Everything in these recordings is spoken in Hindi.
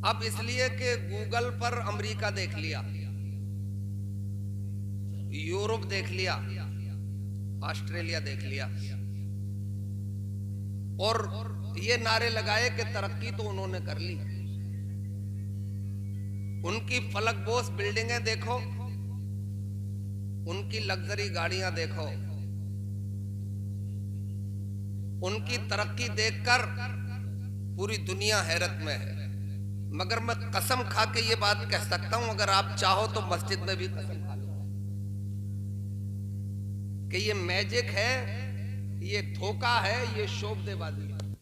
अब इसलिए कि गूगल पर अमेरिका देख लिया, यूरोप देख लिया, ऑस्ट्रेलिया देख लिया, और ये नारे लगाए कि तरक्की तो उन्होंने कर ली। उनकी फलकबोस बिल्डिंगें देखो, उनकी लग्जरी गाड़ियां देखो, उनकी तरक्की देखकर पूरी दुनिया हैरत में है। मगर मैं कसम खा के ये बात कह सकता हूं, अगर आप चाहो तो मस्जिद में भी कसम खा लो कि ये मैजिक है, ये धोखा है, ये शोबदेबाजी है,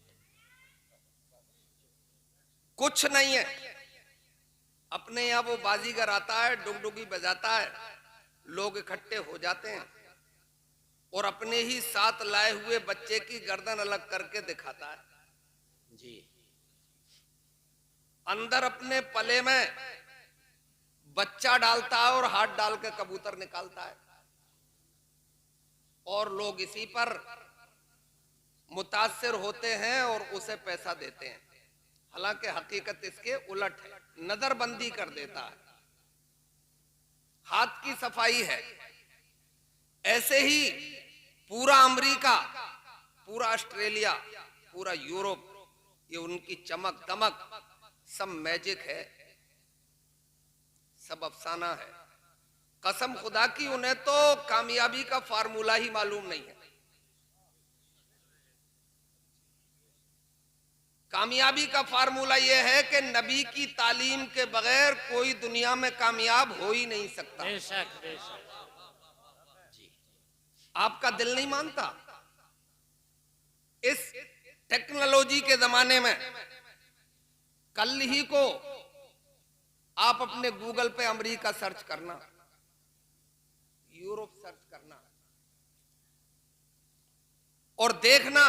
कुछ नहीं है। अपने यहां वो बाजीगर आता है, डुगडुगी बजाता है, लोग इकट्ठे हो जाते हैं और अपने ही साथ लाए हुए बच्चे की गर्दन अलग करके दिखाता है जी। अंदर अपने पले में बच्चा डालता है और हाथ डाल के कबूतर निकालता है, और लोग इसी पर मुतासिर होते हैं और उसे पैसा देते हैं। हालांकि हकीकत इसके उलट है, नजरबंदी कर देता है, हाथ की सफाई है। ऐसे ही पूरा अमेरिका, पूरा ऑस्ट्रेलिया, पूरा यूरोप, ये उनकी चमक दमक सब मैजिक है, सब अफसाना है। कसम खुदा की उन्हें तो कामयाबी का फार्मूला ही मालूम नहीं है। कामयाबी का फार्मूला यह है कि नबी की तालीम के बगैर कोई दुनिया में कामयाब हो ही नहीं सकता। बेशक बेशक जी। आपका दिल नहीं मानता? इस टेक्नोलॉजी के जमाने में कल ही को आप अपने गूगल पे अमेरिका सर्च करना, यूरोप सर्च करना, और देखना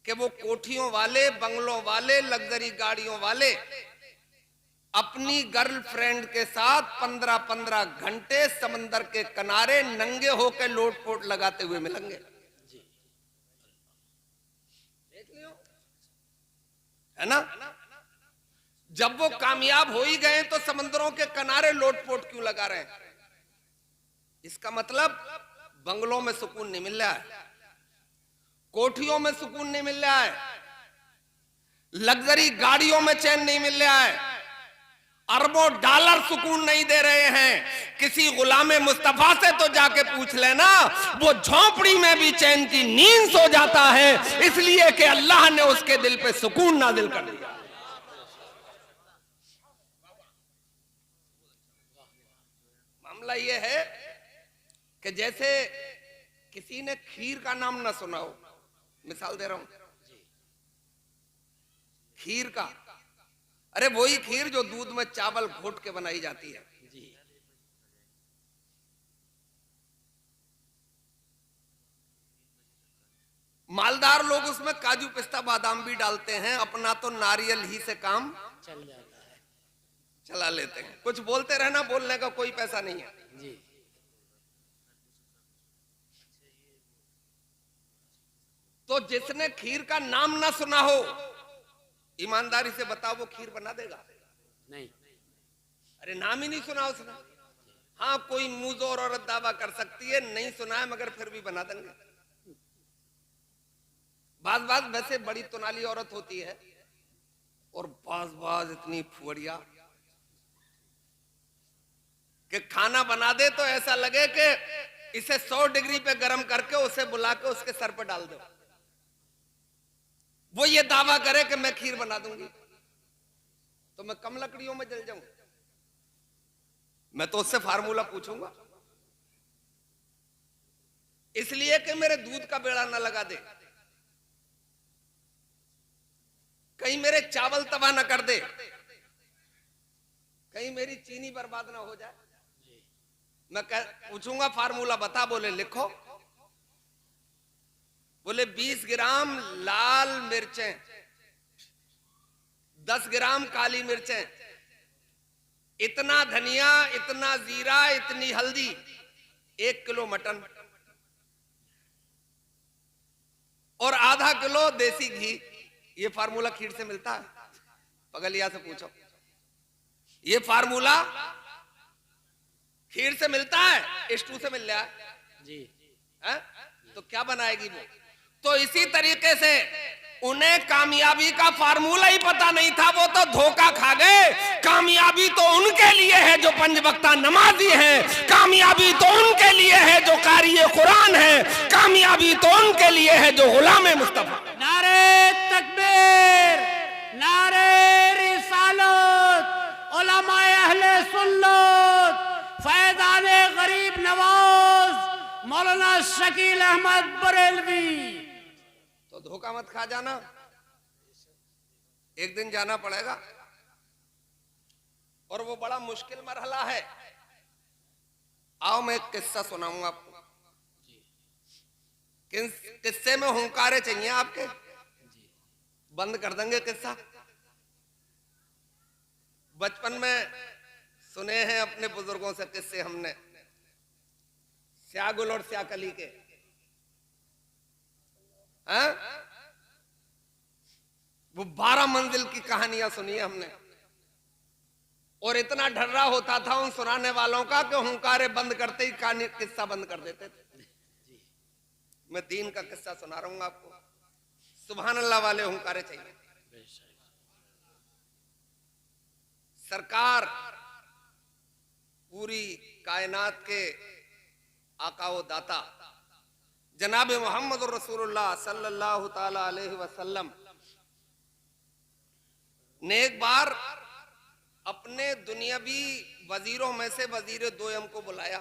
कि वो कोठियों वाले, बंगलों वाले, लग्जरी गाड़ियों वाले अपनी गर्लफ्रेंड के साथ 15-15 घंटे समंदर के किनारे नंगे होकर लोटपोट लगाते हुए मिलेंगे। देख लियो, है ना? जब वो कामयाब हो ही गए तो समंदरों के किनारे लोटपोट क्यों लगा रहे हैं? इसका मतलब बंगलों में सुकून नहीं मिल रहा है, कोठियों में सुकून नहीं मिल रहा है, लग्जरी गाड़ियों में चैन नहीं मिल रहा है, अरबों डॉलर सुकून नहीं दे रहे हैं। किसी गुलामे मुस्तफा से तो जाके पूछ लेना, वो झोंपड़ी में भी चैन की नींद सो जाता है, इसलिए कि अल्लाह ने उसके दिल पे सुकून नाजिल कर दिया। मामला ये है कि जैसे किसी ने खीर का नाम ना सुना हो, मिसाल दे रहा हूं खीर का, अरे वही खीर जो दूध में चावल घोट के बनाई जाती है जी। मालदार लोग उसमें काजू पिस्ता बादाम भी डालते हैं, अपना तो नारियल ही से काम चल जाता है, चला लेते हैं। कुछ बोलते रहना, बोलने का कोई पैसा नहीं है जी। तो जिसने खीर का नाम ना सुना हो, ईमानदारी से बताओ वो खीर बना देगा? नहीं। अरे नाम ही नहीं सुना उसने। हाँ, कोई मुंहजोर औरत दावा कर सकती है नहीं सुना है, मगर फिर भी बना देंगे। बाज वैसे बड़ी तुनाली औरत होती है, और बाज इतनी फुहड़िया कि खाना बना दे तो ऐसा लगे कि इसे 100 डिग्री पे गर्म करके उसे बुला के उसके सर पे डाल दो। वो ये दावा करे कि मैं खीर बना दूंगी, तो मैं कम लकड़ियों में जल जाऊं? मैं तो उससे फार्मूला पूछूंगा, इसलिए कि मेरे दूध का बेड़ा ना लगा दे, कहीं मेरे चावल तबाह ना कर दे, कहीं मेरी चीनी बर्बाद ना हो जाए। मैं पूछूंगा फार्मूला बता, बोले लिखो। बोले 20 ग्राम लाल मिर्चें, 10 ग्राम काली मिर्चें, इतना धनिया, इतना जीरा, इतनी हल्दी, 1 किलो मटन और आधा किलो देसी घी। ये फार्मूला खीर से मिलता है? पगलिया से पूछो, ये फार्मूला खीर से मिलता है, स्टू से मिल रहा है जी। है? तो क्या बनाएगी वो? तो इसी तरीके से उन्हें कामयाबी का फार्मूला ही पता नहीं था, वो तो धोखा खा गए। कामयाबी तो उनके लिए है जो पंज वक्ता नमाजी है, कामयाबी तो उनके लिए है जो कारी कुरान है, कामयाबी तो उनके लिए है जो गुलाम मुस्तफा। नारे तकबीर, नारे रिसालत, उलमाए अहले सुन्नत, फैज़ाने गरीब नवाज मौलाना शकील अहमद बरेलवी। तो धोखा मत खा जाना, एक दिन जाना पड़ेगा और वो बड़ा मुश्किल मरहला है। आओ मैं एक किस्सा सुनाऊंगा आपको। किस्से में हुंकारे चाहिए आपके, बंद कर देंगे किस्सा। बचपन में सुने हैं अपने बुजुर्गों से किस्से हमने, स्यागुल और स्याकली के। हैं? वो 12 मंजिल की कहानियां सुनी है हमने, और इतना डर्रा होता था उन सुनाने वालों का कि हुंकारे बंद करते ही कहानी किस्सा बंद कर देते थे। मैं दीन का किस्सा सुना रहा हूं आपको, सुभान अल्लाह वाले हुंकारे चाहिए। सरकार पूरी कायनात के आका व दाता जनाब मोहम्मद रसूलुल्लाह सल्लल्लाहु ताला अलैहि वसल्लम ने एक बार अपने दुनियावी वजीरों में से वजीर दोयम को बुलाया,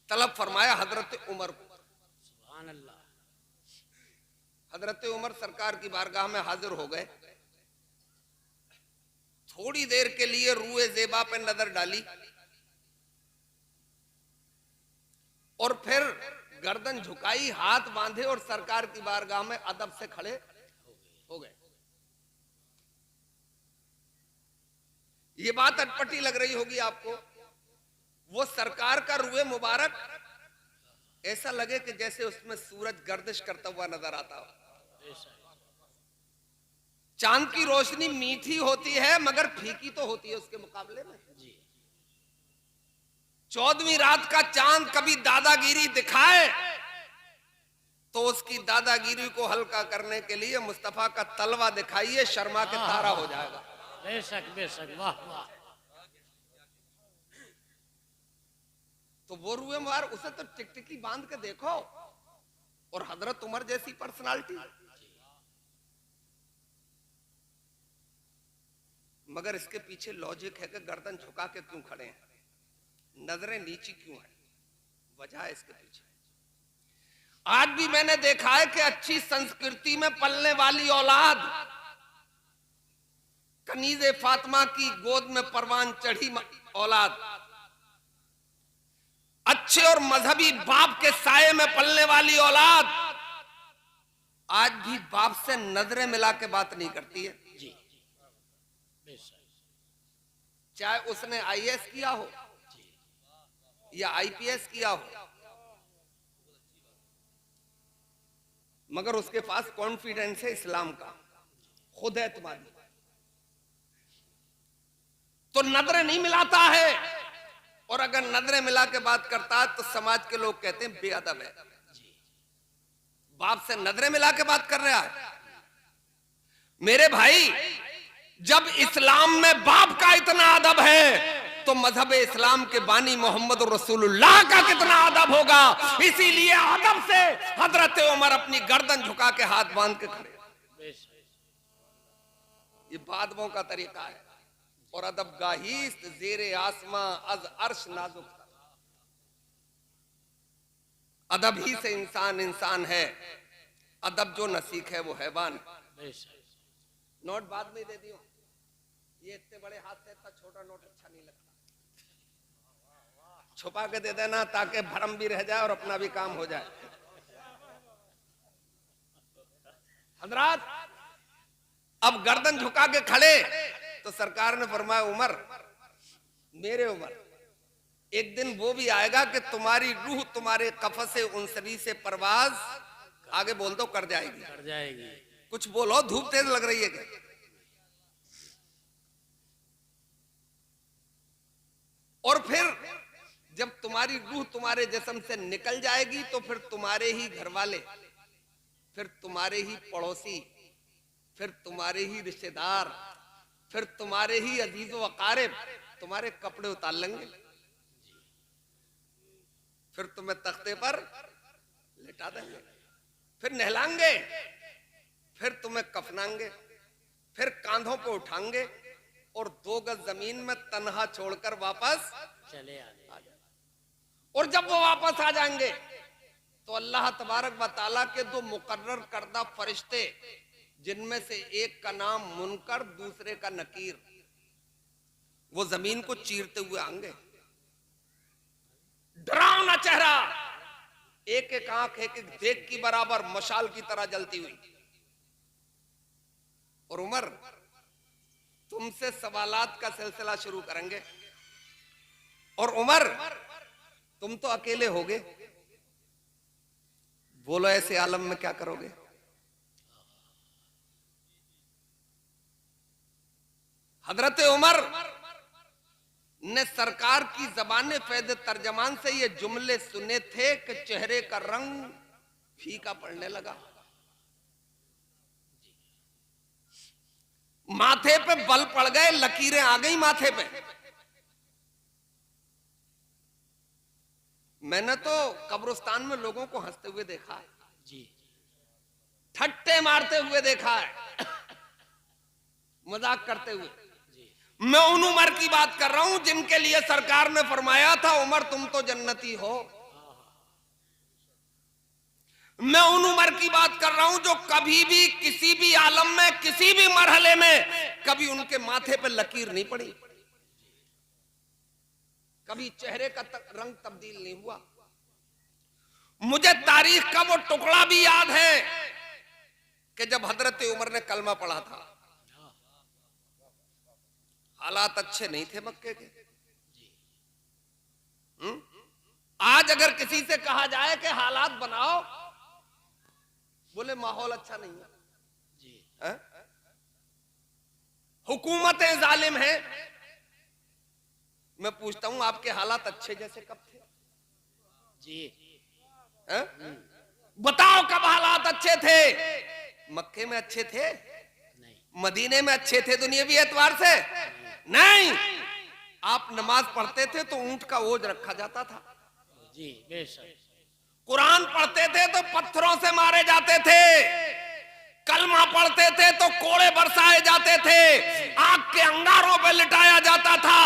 तलब फरमाया हजरत उमर को। सुभान अल्लाह। हजरत उमर सरकार की बारगाह में हाजिर हो गए। थोड़ी देर के लिए रूए ज़ेबा पे नजर डाली और फिर गर्दन झुकाई, हाथ बांधे और सरकार की बारगाह में अदब से खड़े हो गए। ये बात अटपटी लग रही होगी आपको। वो सरकार का रूए मुबारक ऐसा लगे कि जैसे उसमें सूरज गर्दिश करता हुआ नजर आता हो। चांद की रोशनी मीठी होती है मगर फीकी तो होती है उसके मुकाबले में। 14वीं रात का चांद कभी दादागिरी दिखाए तो उसकी दादागिरी को हल्का करने के लिए मुस्तफा का तलवा दिखाइए, शर्मा के तारा हो जाएगा। बेशक बेशक, वाह वाह। तो वो रूए मुबार उसे तो टिकटिकी बांध के देखो, और हजरत उमर जैसी पर्सनालिटी। मगर इसके पीछे लॉजिक है कि गर्दन झुका के क्यों खड़े हैं, नजरें नीची क्यों है, वजह है इसके पीछे। आज भी मैंने देखा है कि अच्छी संस्कृति में पलने वाली औलाद, कनीज़े फातिमा की गोद में परवान चढ़ी औलाद, अच्छे और मजहबी बाप के साये में पलने वाली औलाद आज भी बाप से नजरें मिला के बात नहीं करती है। जी बेशक। चाहे उसने आईएएस किया हो या आईपीएस किया हो, मगर उसके पास कॉन्फिडेंस है इस्लाम का, खुद एतमादी। तो नजरें नहीं मिलाता है, और अगर नजरें मिला के बात करता है तो समाज के लोग कहते हैं बेअदब है। बाप से नजरें मिला के बात कर रहा है। मेरे भाई, जब इस्लाम में बाप का इतना अदब है तो मजहब इस्लाम के बानी मोहम्मद रसूलुल्लाह का कितना अदब होगा। इसीलिए अदब से हजरत उमर अपनी गर्दन झुका के हाथ बांध के खड़े। ये बादबों का तरीका है। और अदब गाहीस्त जेरे आसमां अज अर्श नाजुक, अदब ही से इंसान इंसान है, अदब जो न सीखे वो हैवान है। नोट बाद में दे दियो, ये इतने बड़े हाथ से इतना छोटा नोट अच्छा नहीं लगता। छुपा के दे देना ताकि भरम भी रह जाए और अपना भी काम हो जाए। हजरात, अब गर्दन झुका के खड़े तो सरकार ने फरमाया, उमर, मेरे उमर, एक दिन वो भी आएगा कि तुम्हारी रूह तुम्हारे कफसे उनसरी से परवाज, आगे बोल दो, कर जाएगी। कर जाएगी। कुछ बोलो, धूप तेज लग रही है क्या? तुम्हारी रूह तुम्हारे जिस्म से निकल जाएगी तो फिर तुम्हारे ही घर वाले, फिर तुम्हारे ही पड़ोसी, फिर तुम्हारे ही रिश्तेदार, फिर तुम्हारे ही अजीज व अकारिब तुम्हारे कपड़े उतार लेंगे, फिर तुम्हें तख्ते पर लिटा देंगे, फिर नहलाएंगे, फिर तुम्हें कफनाएंगे, फिर कांधों पे उठाएंगे और 2 गज जमीन में तन्हा छोड़कर वापस चले आने। और जब वो वापस आ जाएंगे तो अल्लाह तबारक व तआला के 2 मुकर्रर करदा फरिश्ते, जिनमें से एक का नाम मुनकर, दूसरे का नकीर, वो जमीन को चीरते हुए आएंगे। डरावना चेहरा, एक एक आंख एक एक देख की बराबर मशाल की तरह जलती हुई। और उमर, तुमसे सवालात का सिलसिला शुरू करेंगे। और उमर, तुम तो अकेले होगे, बोलो ऐसे आलम में क्या करोगे? हजरत उमर ने सरकार की जबान फैद तर्जमान से ये जुमले सुने थे कि चेहरे का रंग फीका पड़ने लगा, माथे पे बल पड़ गए, लकीरें आ गई माथे पे। मैंने तो कब्रिस्तान में लोगों को हंसते हुए देखा है, जी, ठट्टे मारते हुए देखा है, मजाक करते हुए। जी, मैं उन उमर की बात कर रहा हूं जिनके लिए सरकार ने फरमाया था उमर तुम तो जन्नती हो। मैं उन उमर की बात कर रहा हूं जो कभी भी किसी भी आलम में, किसी भी मरहले में कभी उनके माथे पे लकीर नहीं पड़ी, कभी चेहरे का रंग तब्दील नहीं हुआ। मुझे तारीख का वो टुकड़ा भी याद है कि जब हजरत उमर ने कलमा पढ़ा था, हालात अच्छे नहीं थे मक्के के। आज अगर किसी से कहा जाए कि हालात बनाओ, बोले माहौल अच्छा नहीं है, जी, हुकूमतें जालिम हैं। मैं पूछता हूं आपके हालात अच्छे जैसे कब थे? जी, है? बताओ कब हालात अच्छे थे? मक्के में अच्छे थे, नहीं, मदीने में अच्छे थे दुनियावी एतवार से? नहीं। आप नमाज पढ़ते थे तो ऊंट का ओज रखा जाता था, जी, बेशक, कुरान पढ़ते थे तो पत्थरों से मारे जाते थे, कलमा पढ़ते थे तो कोड़े बरसाए जाते थे, आग के अंगारों पर लिटाया जाता था,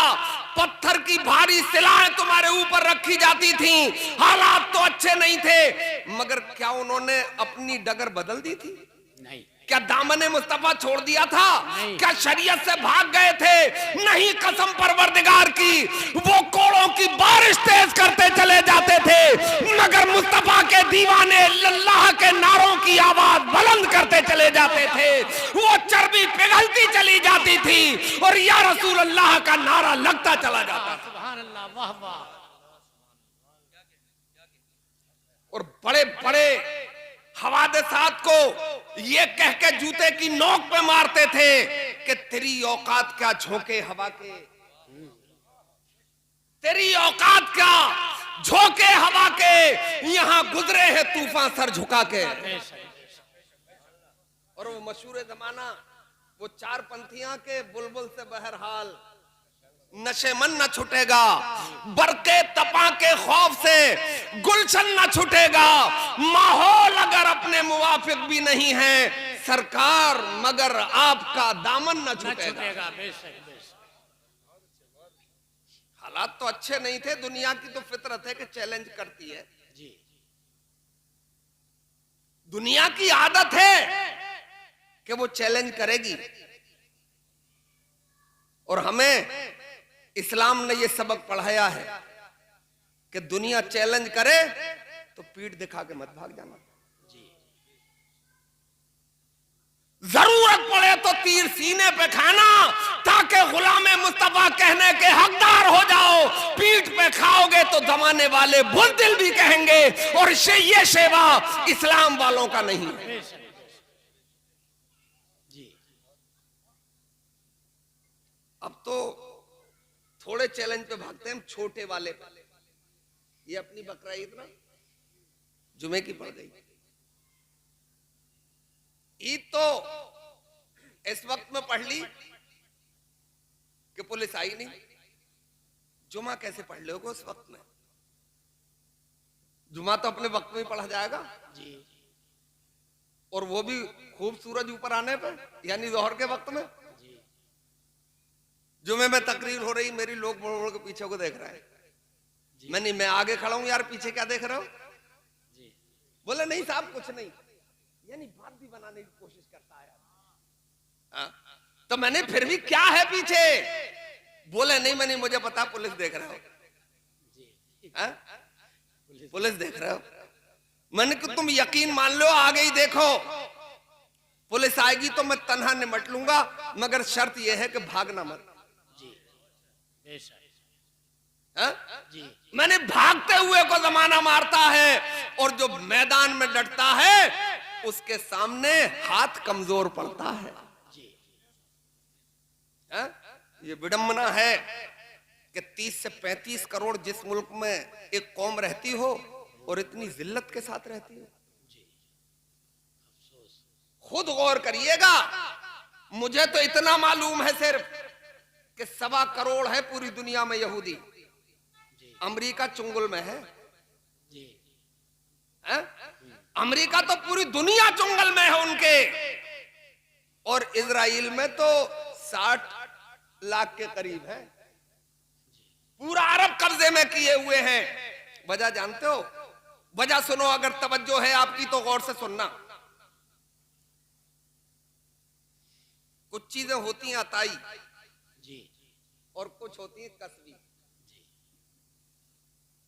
पत्थर की भारी सिलाएं तुम्हारे ऊपर रखी जाती थीं। हालात तो अच्छे नहीं थे, मगर क्या उन्होंने अपनी डगर बदल दी थी? नहीं, क्या दामने मुस्तफा छोड़ दिया था? नहीं। क्या शरीयत से भाग गए थे? नहीं, कसम परवरदिगार की, वो कोड़ों की बारिश तेज करते चले जाते थे, मगर मुस्तफा के दीवाने अल्लाह के नारों की आवाज बुलंद करते चले जाते थे। वो चर्बी पिघलती चली जाती थी और या रसूल अल्लाह का नारा लगता चला जाता था। सुभान अल्लाह, वाह वाह, और बड़े बड़े हवादसात को ये कह के जूते की नोक पे मारते थे कि तेरी औकात क्या झोंके हवा के, तेरी औकात क्या झोंके हवा के, यहां गुजरे है तूफान सर झुका के। बेशक, और वो मशहूर जमाना, वो 4 पंथियां के बुलबुल से बहरहाल नशे मन न छूटेगा, बरके तपा के खौफ से गुलशन न छूटेगा, माहौल अगर अपने मुवाफिक भी नहीं है सरकार, मगर आपका दामन न न छूटेगा। छूटेगा, बेशक, बेशक, हालात तो अच्छे नहीं थे, दुनिया की तो फितरत है कि चैलेंज करती है, जी, दुनिया की आदत है कि वो चैलेंज करेगी। और हमें इस्लाम ने ये सबक पढ़ाया है कि दुनिया चैलेंज करे तो पीठ दिखा के मत भाग जाना, जी, जरूरत पड़े तो तीर सीने पे खाना, ताकि गुलामे मुस्तफा कहने के हकदार हो जाओ। पीठ पे खाओगे तो जमाने वाले बुज़दिल भी कहेंगे, और ये शेवा इस्लाम वालों का नहीं है। बेशक, जी, अब तो थोड़े चैलेंज पे भागते हैं, छोटे वाले पे। ये अपनी बकरा ईद ना जुमे की पड़ गई। ईद तो इस वक्त में पढ़ ली कि पुलिस आई नहीं, जुमा कैसे पढ़ लोगे उस वक्त में? जुमा तो अपने वक्त में ही पढ़ा जाएगा, जी और वो भी खूब सूरज ऊपर आने पे, यानी जोहर के वक्त में। जी जुमे में तकरीर हो रही, मेरी लोग बोल बोल के पीछे को देख रहे हैं। जी मैं आगे खड़ा हूं, यार पीछे क्या देख रहे हो? जी बोले नहीं साहब कुछ नहीं, यानी बात भी बनाने की कोशिश करता है। हाँ? तो मैंने फिर भी क्या है पीछे? बोले नहीं मुझे पता, पुलिस देख रहे हो। जी हाँ? पुलिस पुलिस देख रहे हो। मैंने कि तुम यकीन मान लो, आगे ही देखो, पुलिस आएगी तो मैं तन्हा निमट लूंगा, मगर शर्त यह है कि भागना मत। जी बेशक हाँ? जी मैंने भागते हुए को जमाना मारता है, और जो मैदान में डटता है उसके सामने हाथ कमजोर पड़ता है। जी हाँ? ये विडंबना है कि 30 से 35 करोड़ जिस मुल्क में एक कौम रहती हो और इतनी जिल्लत के साथ रहती हो। जी अफसोस खुद गौर करिएगा। मुझे तो इतना मालूम है सिर्फ कि 1.25 करोड़ है पूरी दुनिया में यहूदी। जी अमेरिका चुंगल में है, जी है? अमेरिका तो पूरी दुनिया चुंगल में है उनके, और इजराइल में तो 60 लाख के करीब है। पूरा अरब कब्जे में किए हुए हैं। वजह जानते हो? वजह सुनो, अगर तवज्जो है आपकी तो गौर से सुनना। कुछ चीजें होती हैं अताई जी और कुछ होती हैं कसबी। जी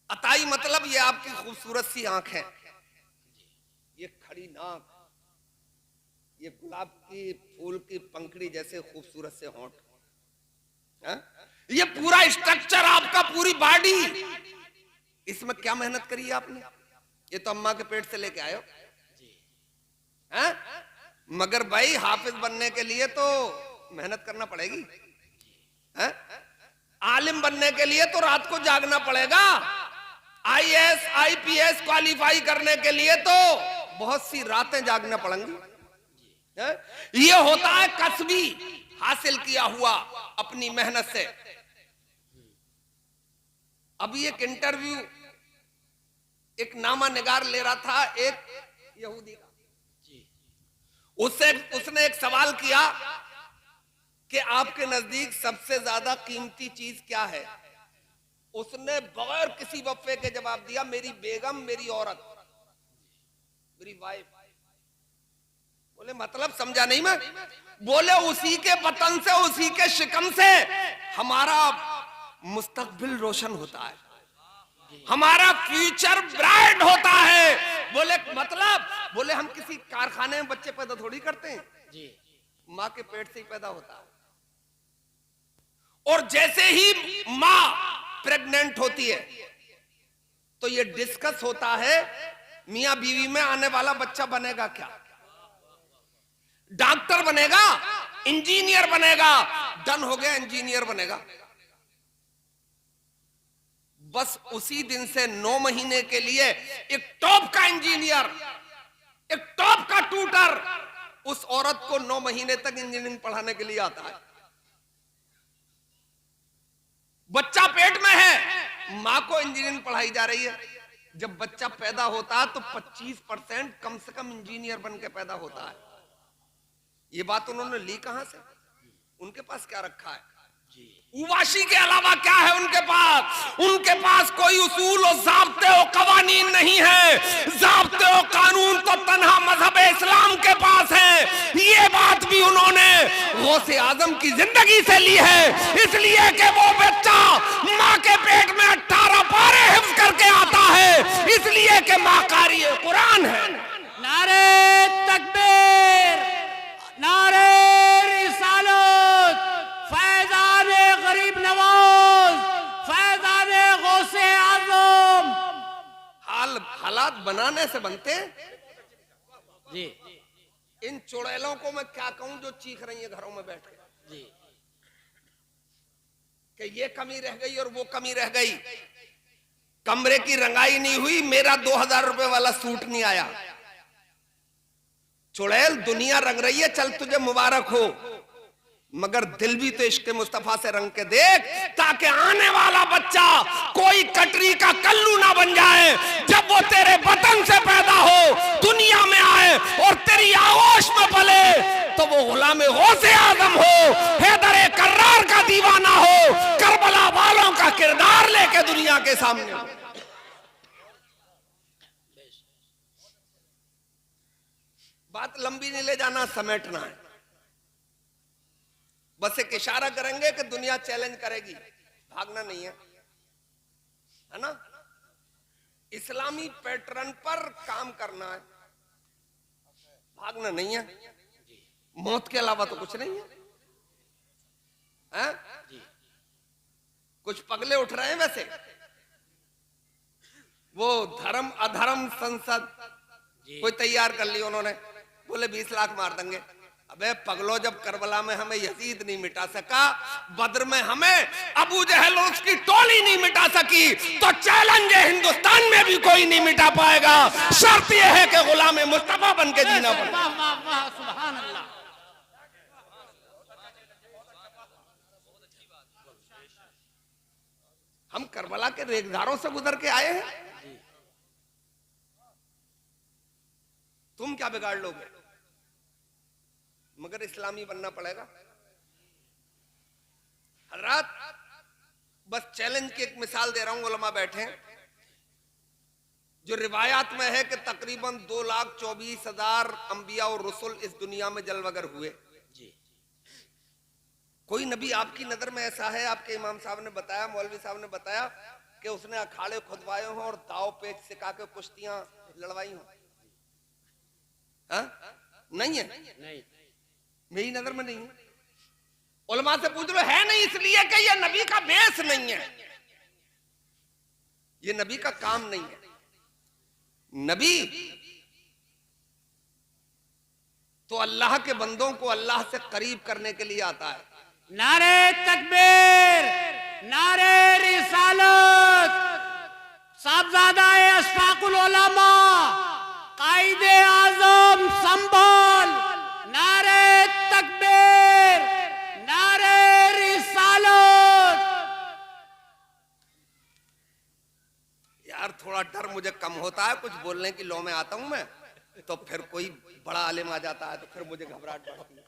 अताई मतलब ये आपकी खूबसूरत सी आंख है, ये खड़ी नाक, ये गुलाब की फूल की पंखड़ी जैसे खूबसूरत से होंठ, हाँ? ये पूरा स्ट्रक्चर आपका, पूरी बॉडी, इसमें क्या मेहनत करी है आपने? ये तो अम्मा के पेट से लेके आए हो। जी हाँ? मगर भाई हाफिज बनने के लिए तो मेहनत करना पड़ेगी, हाँ? आलिम बनने के लिए तो रात को जागना पड़ेगा, IAS IPS क्वालिफाई करने के लिए तो बहुत सी रातें जागना पड़ेंगी, हाँ? ये होता है कसबी, हासिल किया हुआ अपनी मेहनत से। अभी एक इंटरव्यू एक नामा निगार ले रहा था एक यहूदी का, जी उसने एक सवाल किया कि आपके नजदीक सबसे ज्यादा कीमती चीज क्या है? उसने बगैर किसी वफ़े के जवाब दिया, मेरी बेगम, मेरी औरत, मेरी वाइफ। बोले मतलब समझा नहीं मैं? बोले उसी के बतन से, उसी के शिकम से हमारा मुस्तकबिल रोशन होता है, हमारा फ्यूचर ब्राइट होता है। बोले मतलब? बोले हम किसी कारखाने में बच्चे पैदा थोड़ी करते हैं, जी माँ के पेट से ही पैदा होता है। और जैसे ही माँ प्रेग्नेंट होती है तो ये डिस्कस होता है मियां बीवी में आने वाला बच्चा बनेगा क्या? डॉक्टर बनेगा, इंजीनियर बनेगा, डन हो गया, इंजीनियर बनेगा। बस उसी दिन से 9 महीने के लिए एक टॉप का इंजीनियर, एक टॉप का ट्यूटर उस औरत को 9 महीने तक इंजीनियरिंग पढ़ाने के लिए आता है। बच्चा पेट में है, मां को इंजीनियरिंग पढ़ाई जा रही है। जब बच्चा पैदा होता है तो 25% कम से कम इंजीनियर बन के पैदा होता है। ये बात उन्होंने ली कहां से? उनके पास क्या रखा है? उवाशी के अलावा क्या है उनके पास? उनके पास कोई उसूल और ज़ाब्ते और कवानीन नहीं है। ज़ाब्ते और कानून तो तन्हा मजहब इस्लाम के पास है। ये बात भी उन्होंने गौसे आजम की जिंदगी से ली है, इसलिए कि वो बच्चा माँ के पेट में 18 पारे हिफ्ज करके आता है, इसलिए कि माँ कारी कुरान है। नारे तकबीर, नारे रिसालत, फैज़ाने गरीब नवाज, फैज़ाने गौसे आज़म। हालात बनाने से बनते हैं। जी इन चुड़ैलों को मैं क्या कहूं जो चीख रही है घरों में बैठ के जी कि ये कमी रह गई और वो कमी रह गई। कमरे की रंगाई नहीं हुई, मेरा 2000 रुपए वाला सूट नहीं आया। चुड़ैल, दुनिया रंग रही है, चल तुझे मुबारक हो, मगर दिल भी तो इश्क मुस्तफा से रंग के देख, ताकि आने वाला बच्चा कोई कटरी का कल्लू ना बन जाए। जब वो तेरे बतन से पैदा हो, दुनिया में आए और तेरी आगोश में पले, तो वो गुलाम गौसे आजम हो, हैदर कर्रार का दीवाना हो, करबला वालों का किरदार लेके दुनिया के सामने हो। बात लंबी नहीं ले जाना, समेटना है। बस एक इशारा करेंगे कि दुनिया चैलेंज करेगी, भागना नहीं है ना। इस्लामी पैटर्न पर काम करना है, भागना नहीं है। मौत के अलावा तो कुछ नहीं है? कुछ पगले उठ रहे हैं वैसे। वो धर्म अधर्म संसद कोई तैयार कर ली उन्होंने, बोले 20 लाख मार देंगे। अबे पगलो, जब करबला में हमें यजीद नहीं मिटा सका, बद्र में हमें अबू जहल और उसकी टोली नहीं मिटा सकी, तो चैलेंज है हिंदुस्तान में भी कोई नहीं मिटा पाएगा। शर्त यह है कि गुलाम मुस्तफा बन के जीना पड़ेगा। सुभान अल्लाह। हम करबला के रेगदारों से गुजर के आए हैं, तुम क्या बिगाड़ लोगे? मगर इस्लामी बनना पड़ेगा। हजरात, बस चैलेंज की एक मिसाल दे रहा हूं, उलमा बैठे हैं। जो रिवायात में है कि तकरीबन 2,24,000 अंबिया और रसूल इस दुनिया में जलवगर हुए। कोई नबी आपकी नजर में ऐसा है, आपके इमाम साहब ने बताया, मौलवी साहब ने बताया कि उसने अखाड़े खुदवाए हों और दाव पेच सिखा के कुश्तियां लड़वाई हों? नहीं है, नहीं, मेरी नजर में नहीं है। उलमा से पूछ लो, है नहीं इसलिए कि ये नबी का बेस नहीं है, ये नबी का काम नहीं है। नबी तो अल्लाह के बंदों को अल्लाह से करीब करने के लिए आता है। नारे तकबीर, नारे रिसालत, साहबजादा अशफाकुल उलमा, कायदे आजम संभल, नारे तकबीर, नारे रिसालत। यार थोड़ा डर मुझे कम होता है, कुछ बोलने की लो में आता हूं मैं, तो फिर कोई बड़ा आलिम आ जाता है तो फिर मुझे घबराहट बढ़ती है।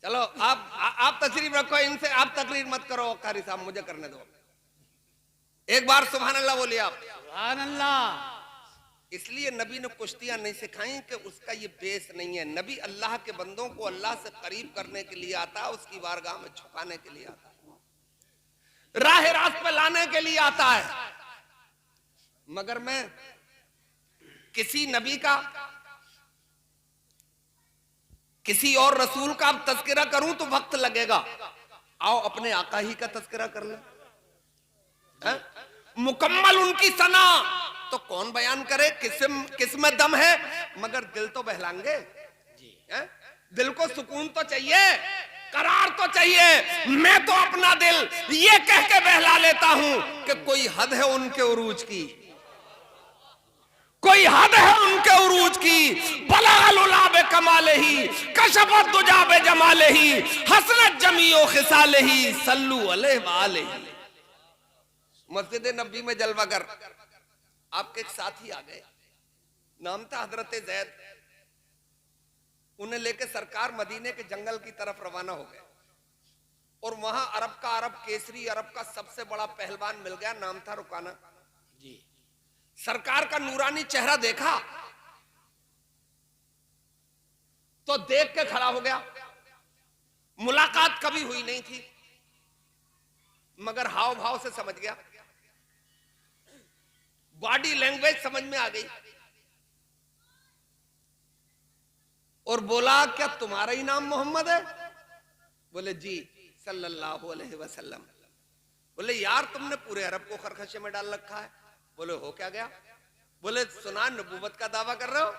चलो आप तशरीफ रखो, इनसे आप तकरीर मत करो, कारी साहब मुझे करने दो। एक बार सुभान अल्लाह बोलिए आप। सुभान अल्लाह। इसलिए नबी ने कुश्तियां नहीं सिखाई कि उसका ये बेस नहीं है। नबी अल्लाह के बंदों को अल्लाह से करीब करने के लिए आता है, उसकी बारगाह में झुकाने के लिए आता है, राह रास्त पे लाने के लिए आता है। मगर मैं किसी नबी का, किसी और रसूल का अब तस्करा करूं तो वक्त लगेगा। आओ अपने आका ही का तस्करा कर ले, मुकम्मल उनकी सना तो कौन बयान करे, किसमें दम है। मगर दिल तो बहलाएंगे, दिल को सुकून तो चाहिए, करार तो चाहिए। मैं तो अपना दिल ये कह के बहला लेता हूं कि कोई हद है उनके उरूज की, कोई हद है उनके उरूज की। बलागुलाबे कमाले ही, कशफत दुजाबे जमाले ही, हसनत जमीओ खिसाले ही, सल्लू अलैहि व आलिहि। मस्जिद नबी में जलवागर आपके एक साथी आ गए, नाम था हजरत जैद। उन्हें लेकर सरकार मदीने के जंगल की तरफ रवाना हो गए और वहां अरब का अरब केसरी, अरब का सबसे बड़ा पहलवान मिल गया, नाम था रुकाना जी। सरकार का नूरानी चेहरा देखा तो देख के खड़ा हो गया। मुलाकात कभी हुई नहीं थी, मगर हाव भाव से समझ गया, बॉडी लैंग्वेज समझ में आ गई और बोला, क्या तुम्हारा ही नाम मोहम्मद है? बोले जी सल्लल्लाहु अलैहि वसल्लम। बोले यार तुमने पूरे अरब को खरखशे में डाल रखा है। बोले हो क्या गया? बोले सुना नबूवत का दावा कर रहे हो?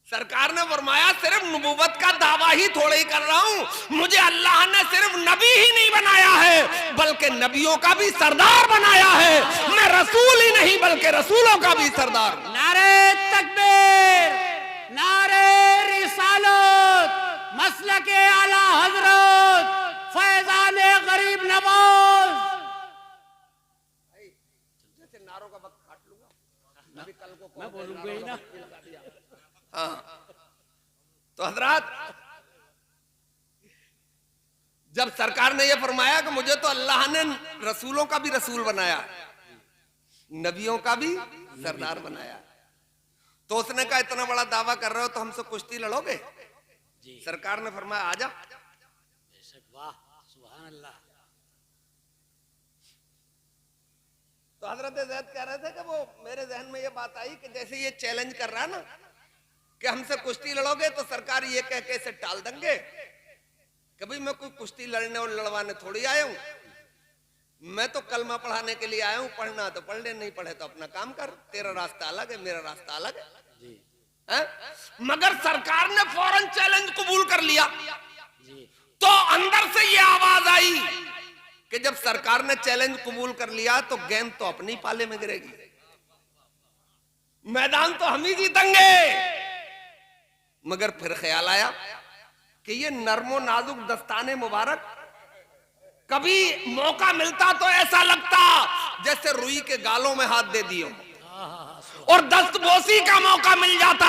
सरकार ने फरमाया सिर्फ नबूवत का दावा ही थोड़ा ही कर रहा हूं, मुझे अल्लाह ने सिर्फ नबी ही नहीं बनाया है बल्कि नबियों का भी सरदार बनाया है। मैं रसूल ही नहीं बल्कि रसूलों का भी सरदार। नारे तकबीर, नारे रिसालत, मसलके आला हजरत, फैजाने गरीब नवाज। जैसे नारों का वक्त काट लूंगा, अभी कल को मैं बोलूंगा ही ना। हाँ, तो हजरात, जब सरकार ने यह फरमाया कि मुझे तो अल्लाह ने रसूलों का भी रसूल बनाया, नबियों का भी सरदार बनाया, तो उसने कहा इतना बड़ा दावा कर रहे हो तो हमसे कुश्ती लड़ोगे? सरकार ने फरमाया आजा। वाह, सुभान अल्लाह। तो हजरत ज़ैद कह रहे थे कि वो मेरे जहन में ये बात आई कि जैसे ये चैलेंज कर रहा है ना कि हमसे कुश्ती लड़ोगे, तो सरकार ये कह के इसे टाल देंगे कि भाई मैं कोई कुश्ती लड़ने और लड़वाने थोड़ी आया हूं, मैं तो कलमा पढ़ाने के लिए आया हूं, पढ़ना तो पढ़ ले, नहीं पढ़े तो अपना काम कर, तेरा रास्ता अलग है, मेरा रास्ता अलग है। मगर सरकार ने फौरन चैलेंज कबूल कर लिया। तो अंदर से ये आवाज आई कि जब सरकार ने चैलेंज कबूल कर लिया तो गेंद तो अपनी पाले में गिरेगी, मैदान तो हम ही जीतेंगे। मगर फिर ख्याल आया कि ये नरमो नाजुक दस्ताने मुबारक, कभी मौका मिलता तो ऐसा लगता जैसे रुई के गालों में हाथ दे दिए, और दस्तबोसी का मौका मिल जाता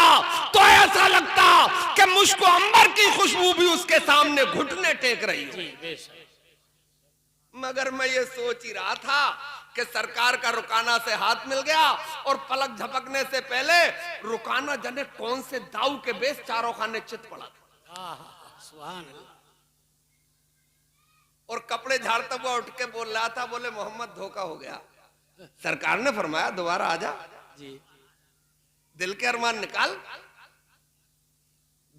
तो ऐसा लगता कि मुश्को अंबर की खुशबू भी उसके सामने घुटने टेक रही है। मगर मैं ये सोच ही रहा था कि सरकार का रुकाना से हाथ मिल गया और पलक झपकने से पहले रुकाना जने कौन से दाऊ के बेस चारों खाने चित पड़ा था। सुभान अल्लाह। और कपड़े झाड़ता हुआ उठ के बोल रहा था, बोले मोहम्मद धोखा हो गया। सरकार ने फरमाया दोबारा आजा, दिल के अरमान निकाल।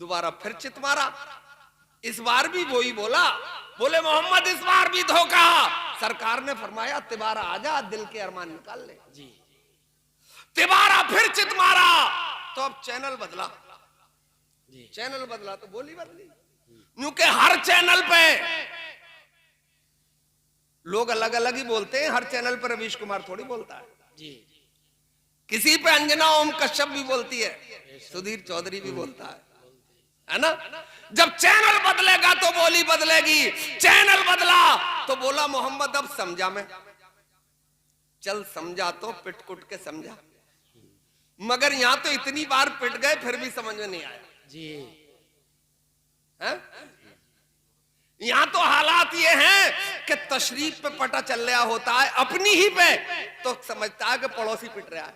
दोबारा फिर चित मारा, इस बार भी वही बोला, बोले मोहम्मद इस बार भी धोखा। सरकार ने फरमाया तिबारा आजा, दिल के अरमान निकाल ले। तिबारा फिर चित मारा, तो अब चैनल बदला, चैनल बदला तो बोली बदली, क्योंकि हर चैनल पे लोग अलग अलग ही बोलते हैं। हर चैनल पर रवीश कुमार थोड़ी बोलता है, किसी पे अंजना ओम कश्यप भी बोलती है, सुधीर चौधरी भी बोलता है ना। जब चैनल बदलेगा तो बोली बदलेगी। चैनल बदला तो बोला मोहम्मद अब समझा मैं, चल समझा तो पिट कुट के समझा। मगर यहां तो इतनी बार पिट गए फिर भी समझ में नहीं आया है? यहां तो हालात ये हैं कि तशरीफ पे पता चल रहा होता है अपनी ही पे, तो समझता है कि पड़ोसी पिट रहा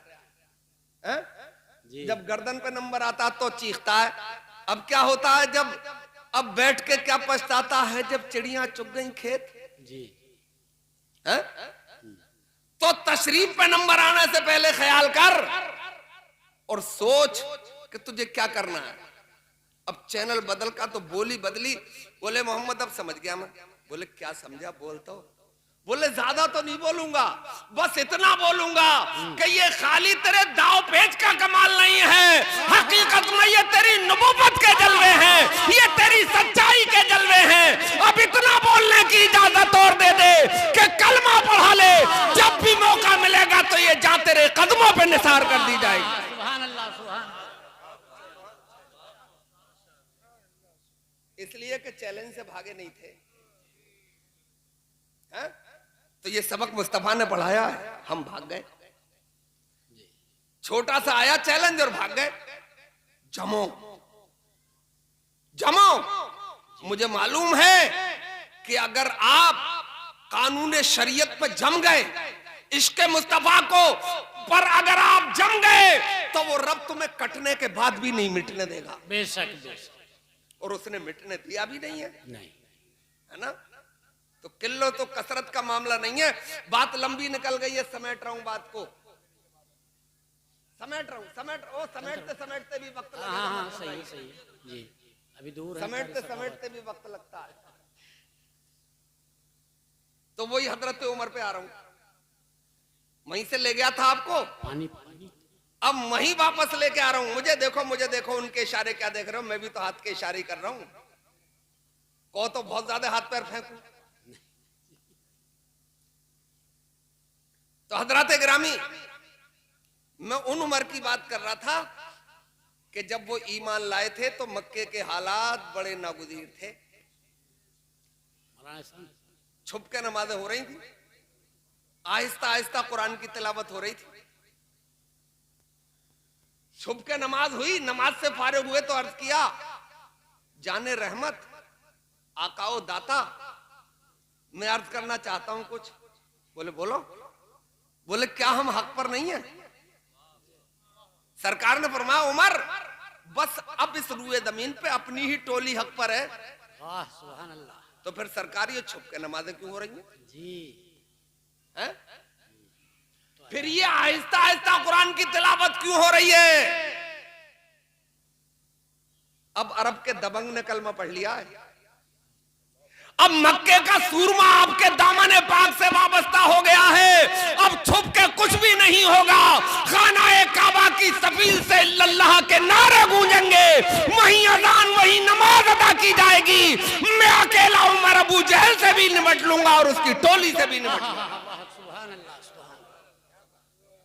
है? जब गर्दन पे नंबर आता तो चीखता है। अब क्या होता है जब अब बैठ के क्या पछताता है जब चिड़ियां चुग गई खेत है? तो तशरीफ पे नंबर आने से पहले ख्याल कर और सोच कि तुझे क्या करना है। अब चैनल बदल का तो बोली बदली, बोले मोहम्मद अब समझ गया मैं। बोले क्या समझा, बोल तो। बोले ज्यादा तो नहीं बोलूंगा, बस इतना बोलूंगा कि ये खाली तेरे दाव पेच का कमाल नहीं है, हकीकत में ये तेरी नबूवत के जलवे हैं, ये तेरी सच्चाई के जलवे हैं। अब इतना बोलने की इजाजत और दे दे कि कलमा पढ़ा ले, जब भी मौका मिलेगा तो ये जा तेरे कदमों पे निसार कर दी जाएगी। सुभान अल्लाह, सुभान। इसलिए कि चैलेंज से भागे नहीं थे, है? तो ये सबक मुस्तफा ने पढ़ाया है, हम भाग गए। छोटा सा आया चैलेंज और भाग गए। जमो जमो, मुझे मालूम है कि अगर आप कानून शरीयत पर जम गए, इश्क मुस्तफा को पर अगर आप जम गए तो वो रब तुम्हें कटने के बाद भी नहीं मिटने देगा। बेशक बेशक। और उसने मिटने दिया भी नहीं है, नहीं है ना। तो किलो तो कसरत का मामला नहीं है। बात लंबी निकल गई है, समेट रहा हूं बात को, समेट रहा हूं, समेटते समेटते भी वक्त लगेगा। हाँ, सही सही जी, अभी दूर है, समेटते समेटते भी वक्त लगता है। तो वही हजरत उमर पे आ रहा हूं, वहीं से ले गया था आपको। पानी पानी अब वहीं वापस लेके आ रहा हूं। मुझे देखो, उनके इशारे क्या देख रहे हो, मैं भी तो हाथ के इशारे कर रहा हूं। कहो तो बहुत ज्यादा हाथ पैर फेंकू। तो हजरत गिरामी, मैं उन उम्र की बात कर रहा था कि जब वो ईमान लाए थे तो मक्के के हालात बड़े नागुजीर थे। छुप के नमाजें हो रही थी, आहिस्ता आहिस्ता कुरान की तिलावत हो रही थी। छुप के नमाज हुई, नमाज से फारिग हुए तो अर्ज किया, जाने रहमत, आकाओ दाता, मैं अर्ज करना चाहता हूं कुछ। बोले बोलो। बोले क्या हम हक पर नहीं है? सरकार ने फरमाया, उमर बस अब इस रुए जमीन पे अपनी ही टोली हक पर है। वाह सुभान अल्लाह। तो फिर सरकार ये छुप के नमाजें क्यों हो रही हैं? जी है? फिर ये आहिस्ता आहिस्ता कुरान की तिलावत क्यों हो रही है? अब अरब के दबंग ने कलमा पढ़ लिया है। अब मक्के का सूरमा आपके दामन पाक से वाबस्ता हो गया है। अब छुप के कुछ भी नहीं होगा। खाना-ए काबा की सफील से अल्लाह के नारे गूंजेंगे, वहीं अजान वहीं नमाज अदा की जाएगी। मैं अकेला उमर अबू जहल से भी निपट लूंगा और उसकी टोली से भी निपट लूंगा। सुभान अल्लाह सुभान।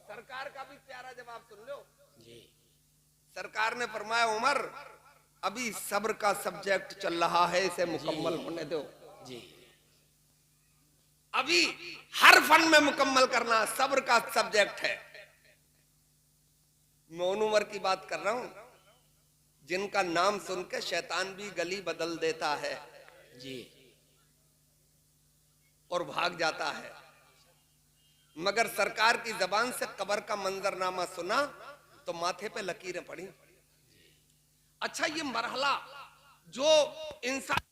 सरकार का भी प्यारा जवाब सुन लो। जी सरकार ने फरमाया, उमर अभी सब्र का सब्जेक्ट चल रहा है, इसे मुकम्मल होने दो। जी अभी हर फन में मुकम्मल करना सब्र का सब्जेक्ट है। मैं उन उमर की बात कर रहा हूं जिनका नाम सुन के शैतान भी गली बदल देता है जी और भाग जाता है। मगर सरकार की जबान से कब्र का मंजरनामा सुना तो माथे पे लकीरें पड़ी। अच्छा, ये मरहला जो इंसान